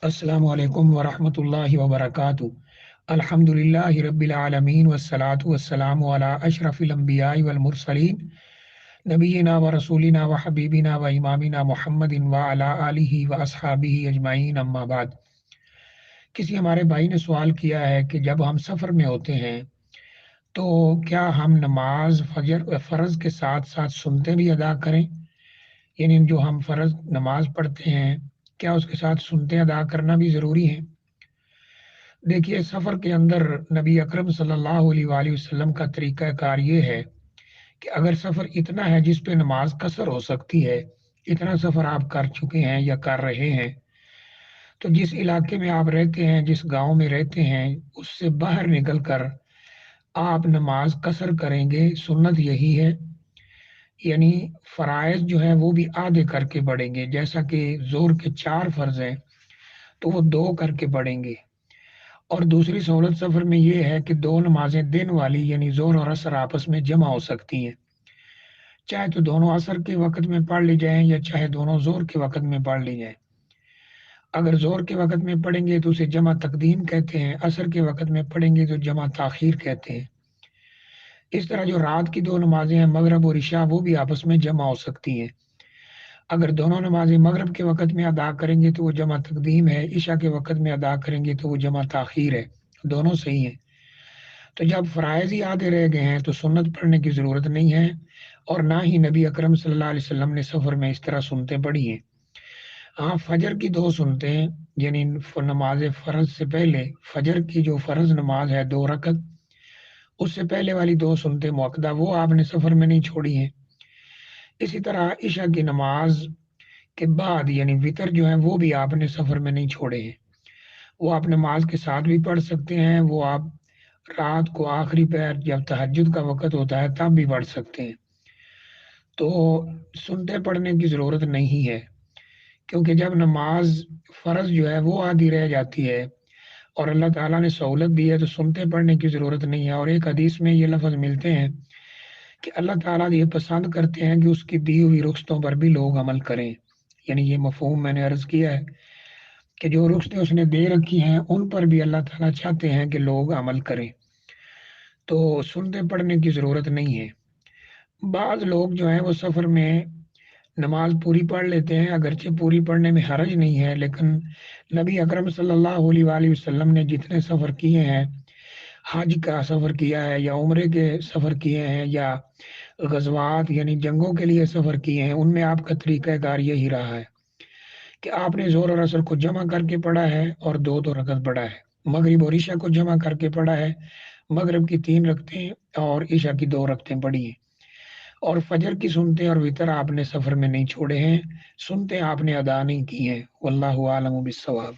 अस्सलामु अलैकुम वरहमतुल्लाहि वबरकातुहू। अल्हम्दुलिल्लाहि रब्बिल आलमीन वस्सलातु वस्सलामु अला अशरफिल अंबियाइ वल मुरसलीन नबीना व रसूलिना व हबीबिना व इमामिना मुहम्मदिन व अला आलिहि व अस्हाबिहि अजमाइन अम्मा बाद। किसी हमारे भाई ने सवाल किया है कि जब हम सफ़र में होते हैं तो क्या हम नमाज फजर फ़र्ज़ के साथ साथ सुन्नतें भी अदा करें? यानी जो हम फ़र्ज़ नमाज पढ़ते हैं क्या उसके साथ सुन्नतें अदा करना भी ज़रूरी है? देखिए, सफ़र के अंदर नबी अकरम सल्लल्लाहु अलैहि वसल्लम का तरीक़ाकार ये है कि अगर सफ़र इतना है जिस पे नमाज कसर हो सकती है, इतना सफ़र आप कर चुके हैं या कर रहे हैं, तो जिस इलाके में आप रहते हैं, जिस गाँव में रहते हैं, उससे बाहर निकल कर आप नमाज कसर करेंगे। सुन्नत यही है, यानी फ़राइज़ जो हैं वो भी आधे करके पढ़ेंगे। जैसा कि ज़ोहर के 4 फ़र्ज़ हैं, तो वो 2 करके पढ़ेंगे। और दूसरी सहूलत सफ़र में ये है कि 2 नमाज़ें दिन वाली यानी ज़ोहर और असर आपस में जमा हो सकती हैं। चाहे तो दोनों असर के वक़्त में पढ़ ली जाएँ या चाहे दोनों ज़ोहर के वक़्त में पढ़ ली जाएँ। अगर ज़ोहर के वक़्त में पढ़ेंगे तो उसे जमा तक़दीम कहते हैं, असर के वक़्त में पढ़ेंगे तो जमा ताख़ीर कहते हैं। इस तरह जो रात की 2 नमाज़ें हैं, मग़रिब और इशा, वो भी आपस में जमा हो सकती हैं। अगर दोनों नमाज़ें मग़रिब के वक़्त में अदा करेंगे तो वो जमा तक़दीम है, इशा के वक़्त में अदा करेंगे तो वो जमा ताख़ीर है, दोनों सही हैं। तो जब फ़राइज़ ही आधे रह गए हैं तो सुन्नत पढ़ने की ज़रूरत नहीं है और ना ही नबी अकरम सल्लल्लाहु अलैहि वसल्लम ने सफ़र में इस तरह सुन्नतें पढ़ी हैं। हाँ, फ़जर की 2 सुन्नतें यानी नमाज़ फ़र्ज़ से पहले फ़जर की जो फ़र्ज़ नमाज़ है 2 रकअत, उससे पहले वाली 2 सुन्नतें मुअक्कदा वो आपने सफ़र में नहीं छोड़ी हैं। इसी तरह इशा की नमाज़ के बाद यानी वितर जो है वो भी आपने सफ़र में नहीं छोड़े हैं। वो आप नमाज़ के साथ भी पढ़ सकते हैं, वो आप रात को आखिरी पहर जब तहज्जुद का वक़्त होता है तब भी पढ़ सकते हैं। तो सुन्नतें पढ़ने की ज़रूरत नहीं है, क्योंकि जब नमाज़ फ़र्ज़ जो है वो आधी रह जाती है और अल्लाह ताला ने सहूलत दी है तो सुन्नतें पढ़ने की ज़रूरत नहीं है। और एक हदीस में ये लफ़्ज़ मिलते हैं कि अल्लाह ताला ये पसंद करते हैं कि उसकी दी हुई रुख़्सतों पर भी लोग अमल करें। यानी ये मफ़हूम मैंने अर्ज़ किया है कि जो रुख़्सतें उसने दे रखी हैं, उन पर भी अल्लाह ताला चाहते हैं कि लोग अमल करें। तो सुन्नतें पढ़ने की ज़रूरत नहीं है। बाज़ लोग जो हैं वो सफ़र में नमाज़ पूरी पढ़ लेते हैं, अगरचे पूरी पढ़ने में हर्ज नहीं है, लेकिन नबी अकरम सल्लल्लाहु अलैहि वसल्लम ने जितने सफ़र किए हैं, हज का सफ़र किया है या उम्रे के सफ़र किए हैं या ग़ज़वात यानी जंगों के लिए सफ़र किए हैं, उनमें आपका तरीक़ाकार यही रहा है कि आपने ज़ोहर और असर को जमा करके पढ़ा है और 2-2 रकअत पढ़ा है। मग़रिब और इशा को जमा करके पढ़ा है, मग़रिब की 3 रकअतें और इशा की 2 रकअतें पढ़ी हैं। और फ़जर की सुन्नतें और वितर आपने सफ़र में नहीं छोड़े हैं, सुन्नतें आपने अदा नहीं की हैं। वल्लाहु आलमु बिस्सवाब।